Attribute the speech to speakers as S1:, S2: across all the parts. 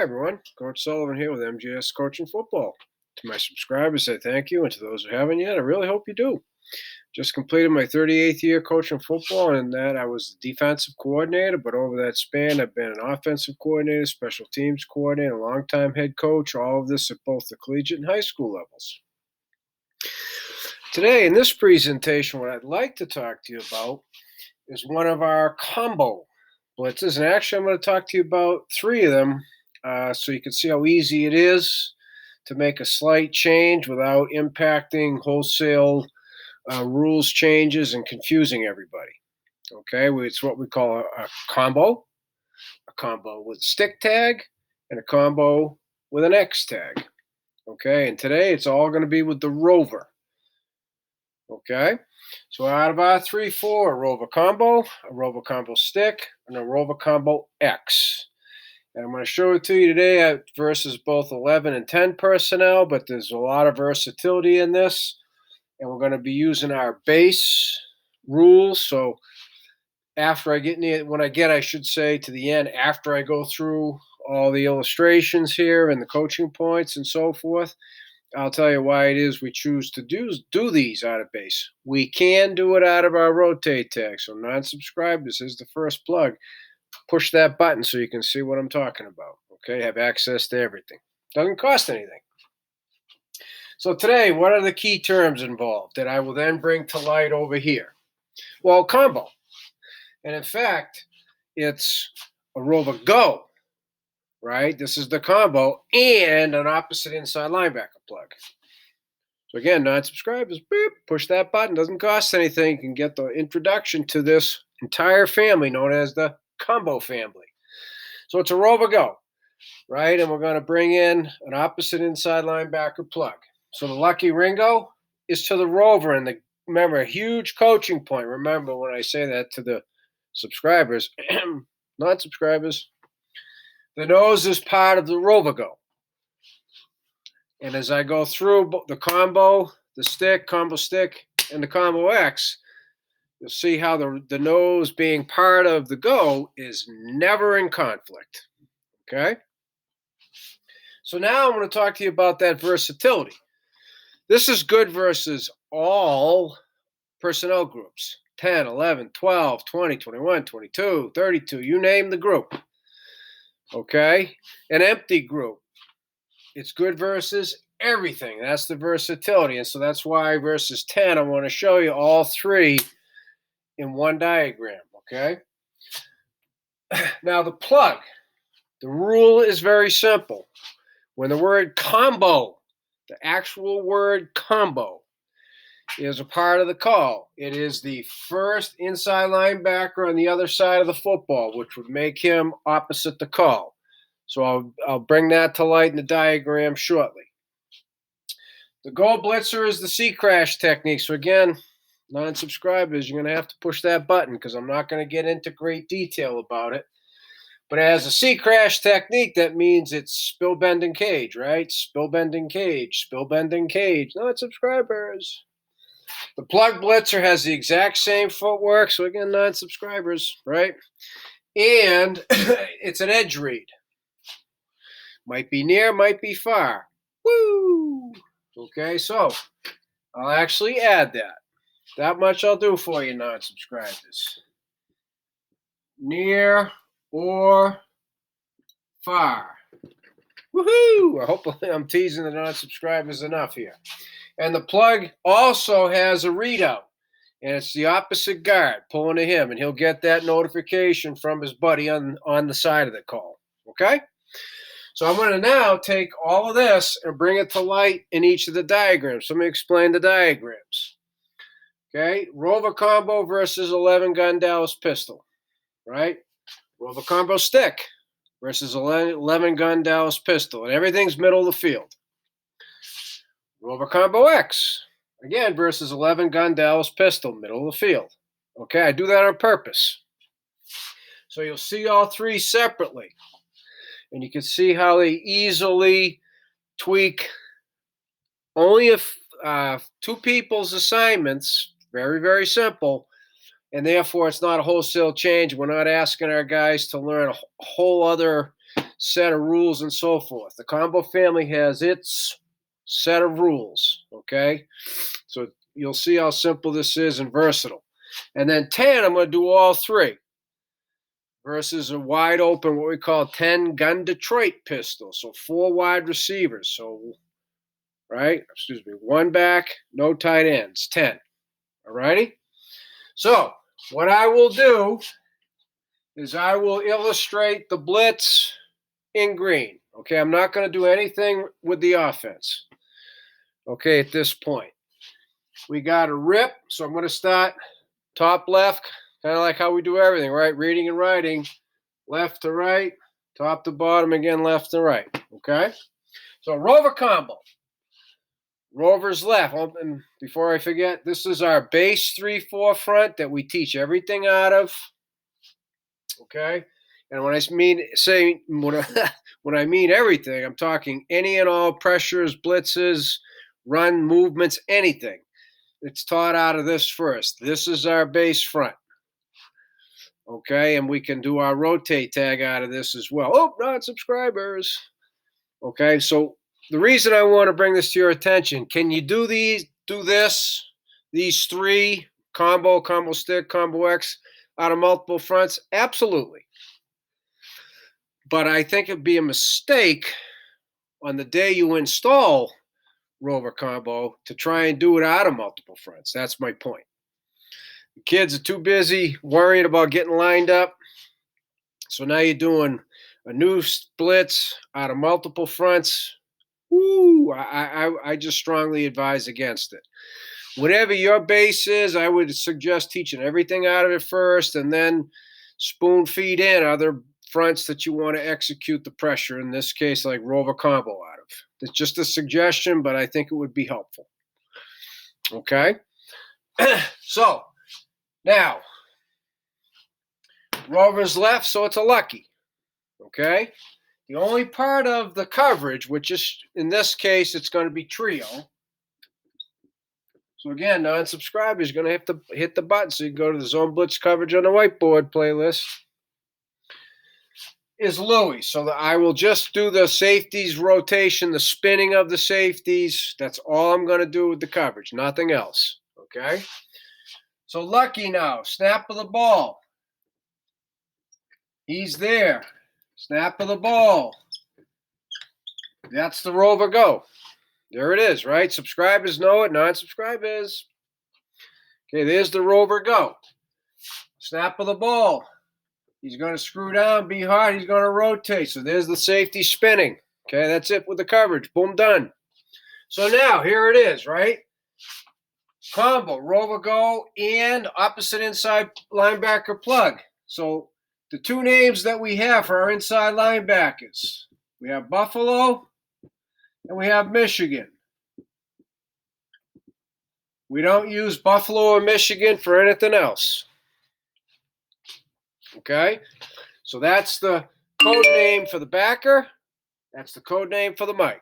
S1: everyone. Coach Sullivan here with MGS Coaching Football. To my subscribers, I thank you, and to those who haven't yet, I really hope you do. Just completed my 38th year coaching football, and in that I was the defensive coordinator, but over that span, I've been an offensive coordinator, special teams coordinator, longtime head coach, all of this at both the collegiate and high school levels. Today, in this presentation, what I'd like to talk to you about is one of our combo blitzes, and actually I'm going to talk to you about three of them so you can see how easy it is to make a slight change without impacting wholesale rules changes and confusing everybody. Okay, it's what we call a combo with stick tag, and a combo with an X tag. Okay, and today it's all going to be with the Rover. Okay, so out of our 3-4, a Rover Combo, a Rover Combo Stick, and a Rover Combo X. And I'm going to show it to you today versus both 11 and 10 personnel, but there's a lot of versatility in this. And we're going to be using our base rules. So after I get I should say, to the end, after I go through all the illustrations here and the coaching points and so forth, I'll tell you why it is we choose to do these out of base. We can do it out of our rotate tag. So non-subscribers is the first plug. Push that button so you can see what I'm talking about. Okay, have access to everything. Doesn't cost anything. So today, what are the key terms involved that I will then bring to light over here? Well, combo. And in fact, it's a Rover Go, right? This is the combo and an opposite inside linebacker plug. So again, non-subscribers, beep, push that button. Doesn't cost anything. You can get the introduction to this entire family known as the Combo family. So it's a Rover Go, right? And we're going to bring in an opposite inside linebacker plug. So the Lucky Ringo is to the Rover. And remember, a huge coaching point. Remember when I say that to the subscribers, non-subscribers, the nose is part of the Rover Go. And as I go through the combo, the stick, combo stick, and the combo X, you'll see how the nose being part of the Go is never in conflict. Okay? So now I'm going to talk to you about that versatility. This is good versus all personnel groups. 10, 11, 12, 20, 21, 22, 32, you name the group. Okay? An empty group. It's good versus everything. That's the versatility. And so that's why versus 10, I want to show you all three in one diagram. Okay? Now the plug. The rule is very simple. When the word combo, the actual word combo, is a part of the call, it is the first inside linebacker on the other side of the football, which would make him opposite the call. So I'll bring that to light in the diagram shortly. The Go Blitzer is the C-crash technique. So again, non-subscribers, you're going to have to push that button because I'm not going to get into great detail about it. But as a C-crash technique, that means it's spill, bend, and cage, right? Spill, bend, and cage. Spill, bend, and cage. Non-subscribers. The plug blitzer has the exact same footwork. So again, non-subscribers, right? And it's an edge read. Might be near, might be far. Woo! Okay, so I'll actually add that. That much I'll do for you, non-subscribers. Near or far. Woohoo! Hopefully I'm teasing the non-subscribers enough here. And the plug also has a readout. And it's the opposite guard pulling to him. And he'll get that notification from his buddy on the side of the call. Okay? So I'm going to now take all of this and bring it to light in each of the diagrams. So let me explain the diagrams. Okay? Rover Combo versus 11-gun Dallas pistol. Right? Rover Combo stick versus 11-gun Dallas pistol. And everything's middle of the field. Rover Combo X, again, versus 11-gun Dallas pistol, middle of the field. Okay, I do that on purpose. So you'll see all three separately. And you can see how they easily tweak only if two people's assignments, very, very simple, and therefore it's not a wholesale change. We're not asking our guys to learn a whole other set of rules and so forth. The combo family has its set of rules, okay? So you'll see how simple this is and versatile. And then 10, I'm going to do all three versus a wide open, what we call 10 gun Detroit pistol. So 4 wide receivers. So, right, excuse me, 1 back, no tight ends, 10. All righty? So what I will do is I will illustrate the blitz in green. Okay, I'm not going to do anything with the offense. Okay, at this point. We got a rip, so I'm going to start top left, kind of like how we do everything, right? Reading and writing, left to right, top to bottom, again, left to right. Okay? So Rover Combo. Rover's left. And before I forget, this is our base 3-4 front that we teach everything out of. Okay? And when I when I mean everything, I'm talking any and all pressures, blitzes, run movements, anything. It's taught out of this first. This is our base front. Okay, and we can do our rotate tag out of this as well. Oh, non-subscribers. Okay, so the reason I want to bring this to your attention, can you do these, these 3, combo stick, combo X, out of multiple fronts? Absolutely. But I think it'd be a mistake on the day you install Rover Combo to try and do it out of multiple fronts. That's my point. The kids are too busy worrying about getting lined up. So now you're doing a new blitz out of multiple fronts. Woo! I just strongly advise against it. Whatever your base is, I would suggest teaching everything out of it first and then spoon feed in other fronts that you want to execute the pressure, in this case, like Rover Combo out of. It's just a suggestion, but I think it would be helpful. Okay? So, now, Rover's left, so it's a lucky. Okay? The only part of the coverage, which is, in this case, it's going to be trio. So again, non-subscriber is going to have to hit the button so you can go to the Zone Blitz coverage on the whiteboard playlist. Is Louis. So I will just do the safeties rotation, the spinning of the safeties. That's all I'm going to do with the coverage, nothing else. Okay? So Lucky now, snap of the ball. He's there. Snap of the ball. That's the Rover go. There it is, right? Subscribers know it, non-subscribers. Okay, there's the Rover go. Snap of the ball. He's going to screw down, be hard. He's going to rotate. So there's the safety spinning. Okay, that's it with the coverage. Boom, done. So now, here it is, right? Combo, Rover go, and opposite inside linebacker plug. So the 2 names that we have for our inside linebackers, we have Buffalo and we have Michigan. We don't use Buffalo or Michigan for anything else. Okay? So that's the code name for the backer. That's the code name for the mic.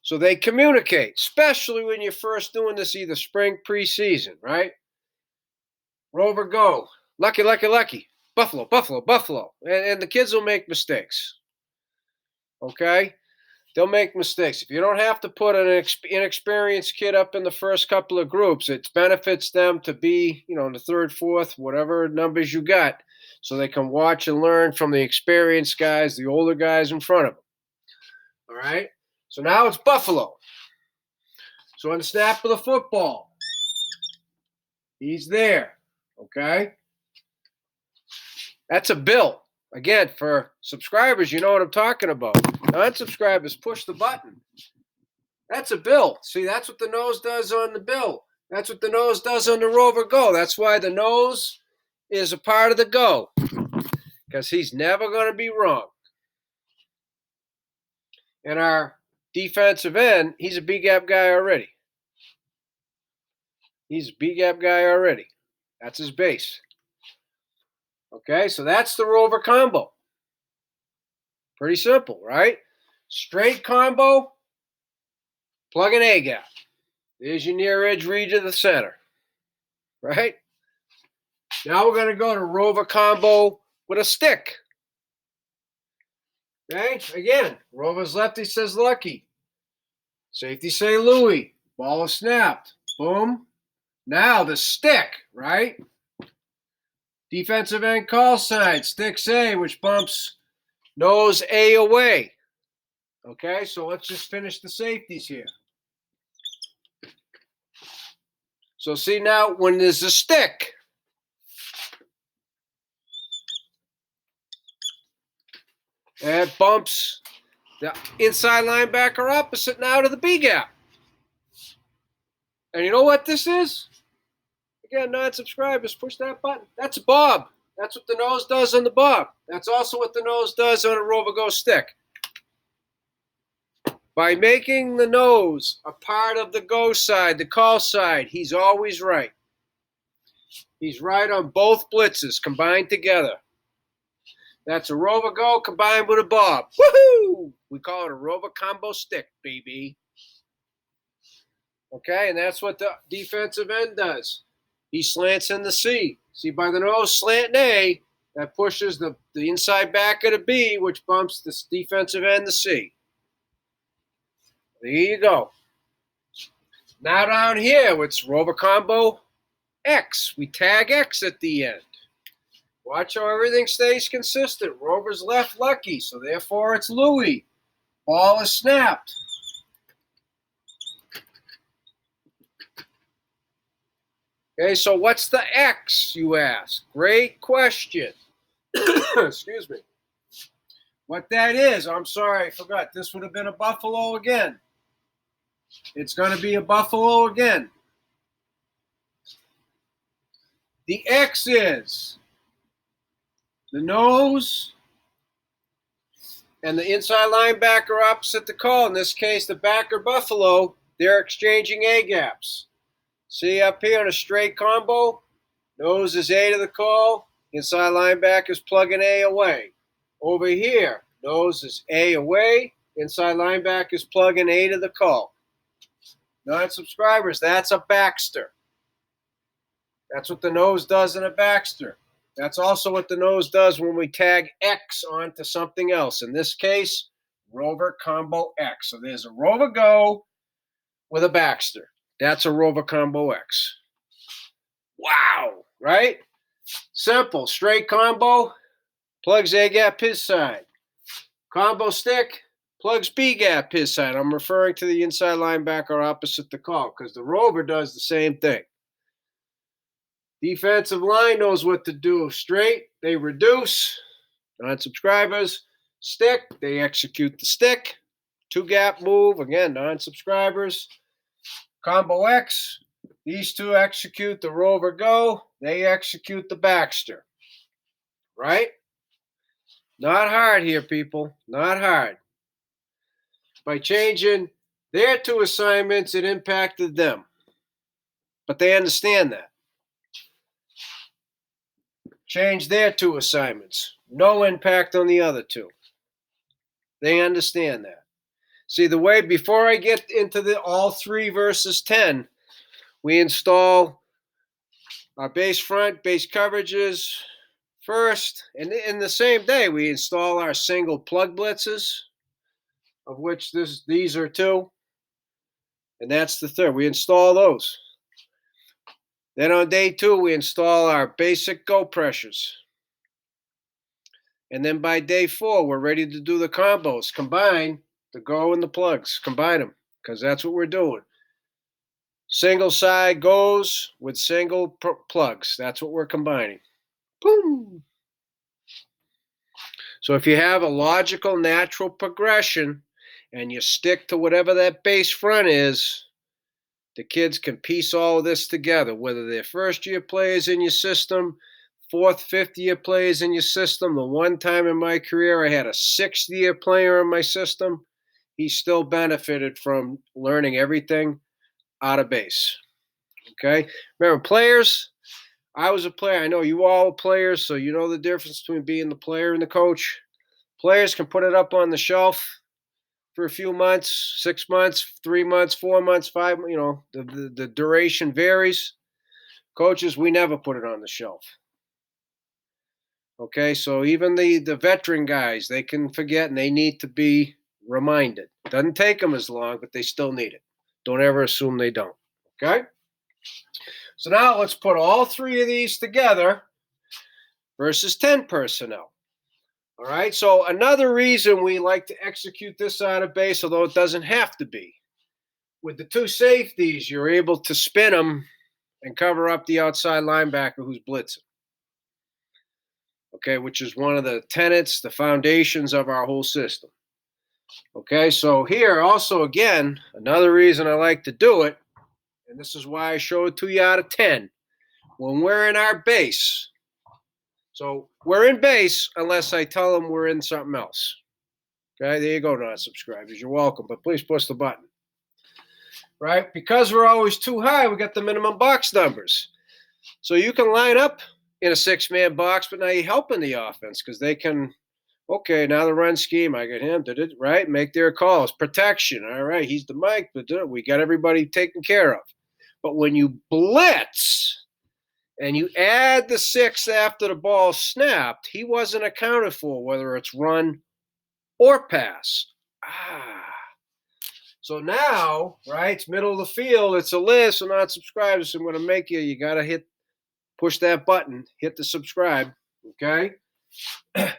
S1: So they communicate, especially when you're first doing this either spring, preseason, right? Rover go. Lucky, lucky, lucky. Buffalo, Buffalo, Buffalo. And the kids will make mistakes. Okay? They'll make mistakes. If you don't have to put an inexperienced kid up in the first couple of groups, it benefits them to be, in the 3rd, 4th, whatever numbers you got, so they can watch and learn from the experienced guys, the older guys in front of them. All right? So now it's Buffalo. So on the snap of the football, he's there. Okay? That's a bill. Again, for subscribers, you know what I'm talking about. Non-subscribers, push the button. That's a bill. See, that's what the nose does on the bill. That's what the nose does on the Rover go. That's why the nose is a part of the go, because he's never going to be wrong. And our defensive end, he's a B-gap guy already. He's a B-gap guy already. That's his base. Okay, so that's the Rover Combo. Pretty simple, right? Straight combo, plug an A-gap. There's your near edge read to the center, right? Now we're going to go to Rover Combo with a stick. Okay, again, Rover's lefty says lucky. Safety say Louie. Ball is snapped. Boom. Now the stick, right? Defensive end call sign, sticks A, which bumps nose A away. Okay, so let's just finish the safeties here. So see now, when there's a stick, it bumps the inside linebacker opposite now to the B gap. And you know what this is? Again, non-subscribers, push that button. That's a bob. That's what the nose does on the bob. That's also what the nose does on a Rover Go stick. By making the nose a part of the go side, the call side, he's always right. He's right on both blitzes combined together. That's a Rover Go combined with a bob. Woohoo! We call it a Rover Combo stick, baby. Okay, and that's what the defensive end does. He slants in the C. See, by the nose slant A, that pushes the inside back of the B, which bumps the defensive end the C. There you go. Now down here, it's Rover Combo X. We tag X at the end. Watch how everything stays consistent. Rover's left lucky, so therefore it's Louie. Ball is snapped. Okay, so what's the X, you ask? Great question. Excuse me. What that is, I'm sorry, I forgot. This would have been a Buffalo again. It's going to be a Buffalo again. The X is the nose and the inside linebacker opposite the call. In this case, the backer Buffalo, they're exchanging A gaps. See up here on a straight combo, nose is A to the call, inside linebacker is plugging A away. Over here, nose is A away, inside linebacker is plugging A to the call. Non-subscribers, that's a Baxter. That's what the nose does in a Baxter. That's also what the nose does when we tag X onto something else. In this case, Rover Combo X. So there's a Rover Go with a Baxter. That's a Rover Combo X. Wow, right? Simple, straight combo, plugs A gap his side. Combo stick, plugs B gap his side. I'm referring to the inside linebacker opposite the call because the Rover does the same thing. Defensive line knows what to do. Straight, they reduce. Non-subscribers, stick, they execute the stick. Two gap move, again, non-subscribers. Combo X, these two execute the Rover Go. They execute the Baxter. Right? Not hard here, people. Not hard. By changing their two assignments, it impacted them. But they understand that. Change their two assignments. No impact on the other two. They understand that. See, the way, before I get into the all 3 versus 10, we install our base front, base coverages first. And in the same day, we install our single plug blitzes, of which these are 2. And that's the third. We install those. Then on day 2, we install our basic go pressures. And then by day 4, we're ready to do the combos. Combine the go and the plugs. Combine them, because that's what we're doing. Single side goes with single plugs. That's what we're combining. Boom. So if you have a logical, natural progression and you stick to whatever that base front is, the kids can piece all of this together, whether they're first-year players in your system, 4th, 5th-year players in your system. The one time in my career I had a 6th-year player in my system. He still benefited from learning everything out of base. Okay? Remember, players, I was a player. I know you all are players, so you know the difference between being the player and the coach. Players can put it up on the shelf for a few months, 6 months, 3 months, 4 months, 5, the duration varies. Coaches, we never put it on the shelf. Okay, so even the veteran guys, they can forget and they need to be reminded. Doesn't take them as long, but they still need it. Don't ever assume they don't. Okay? So now let's put all three of these together versus 10 personnel. All right, so another reason we like to execute this out of base, although it doesn't have to be, with the two safeties, you're able to spin them and cover up the outside linebacker who's blitzing. Okay, which is one of the tenets, the foundations of our whole system. Okay, so here also, again, another reason I like to do it, and this is why I show it to you out of 10. When we're in our base, so we're in base unless I tell them we're in something else. Okay, there you go, non-subscribers. You're welcome, but please push the button. Right? Because we're always too high, we got the minimum box numbers. So you can line up in a six-man box, but now you're helping the offense because they can, okay, now the run scheme, I got him, did it, right? Make their calls. Protection, all right, he's the mic, but we got everybody taken care of. But when you blitz and you add the 6 after the ball snapped, he wasn't accounted for, whether it's run or pass. So now, right, it's middle of the field, it's a list, so not subscribers. So I'm going to make you got to push that button, hit the subscribe, okay?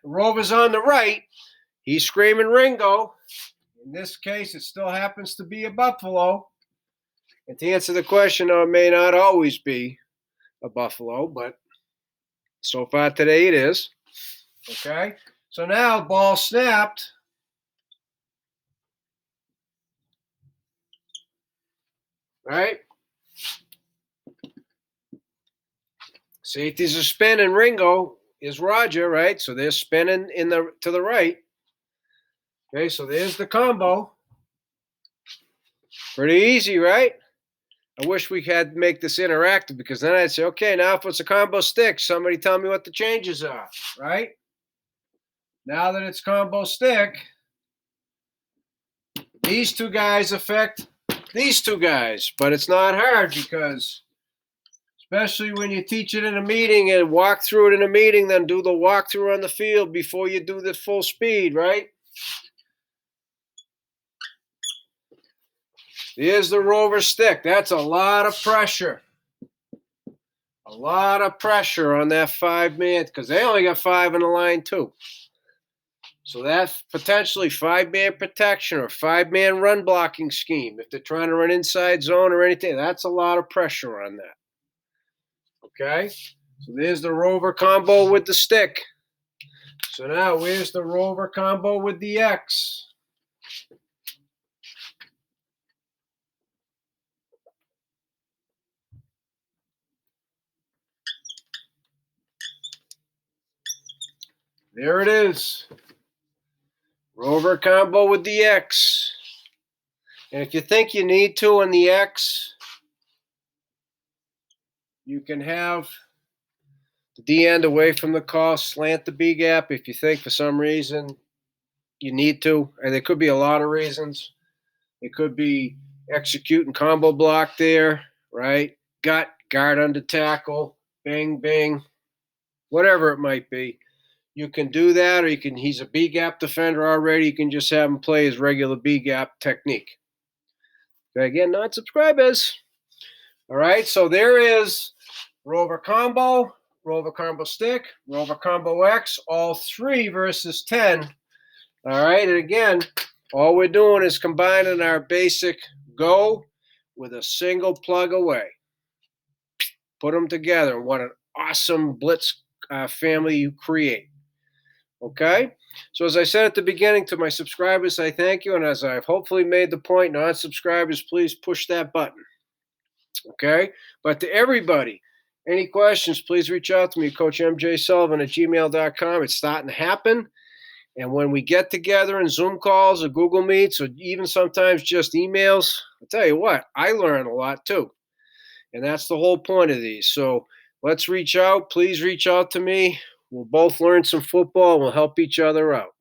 S1: Rover's on the right. He's screaming Ringo. In this case, it still happens to be a Buffalo. And to answer the question, it may not always be a Buffalo, but so far today it is. Okay? So now, ball snapped. Right? Safeties are spinning. Ringo is Roger, right? So they're spinning to the right. Okay, so there's the combo. Pretty easy, right? I wish we had to make this interactive because then I'd say, okay, now if it's a combo stick, somebody tell me what the changes are, right? Now that it's combo stick, these two guys affect these two guys, but it's not hard because especially when you teach it in a meeting and walk through it in a meeting, then do the walkthrough on the field before you do the full speed, right? Here's the Rover stick. That's a lot of pressure. A lot of pressure on that 5-man because they only got 5 in the line too. So that's potentially 5-man protection or 5-man run blocking scheme. If they're trying to run inside zone or anything, that's a lot of pressure on that. Okay? So there's the Rover combo with the stick. So now where's the Rover combo with the X? There it is. Rover combo with the X. And if you think you need to on the X, you can have the D end away from the call, slant the B gap if you think for some reason you need to. And there could be a lot of reasons. It could be executing combo block there, right? Gut, guard under tackle, bang, bang, whatever it might be. You can do that, or he's a B gap defender already. You can just have him play his regular B gap technique. Okay, again, non-subscribers. All right, so there is Rover combo, Rover combo stick, Rover combo X, all 3 versus 10. All right, and again, all we're doing is combining our basic go with a single plug away. Put them together. What an awesome Blitz family you create. Okay? So as I said at the beginning to my subscribers, I thank you. And as I've hopefully made the point, non-subscribers, please push that button. Okay? But to everybody, any questions, please reach out to me, Coach MJ Sullivan at gmail.com. It's starting to happen. And when we get together in Zoom calls or Google Meets or even sometimes just emails, I'll tell you what, I learn a lot too. And that's the whole point of these. So let's reach out. Please reach out to me. We'll both learn some football and we'll help each other out.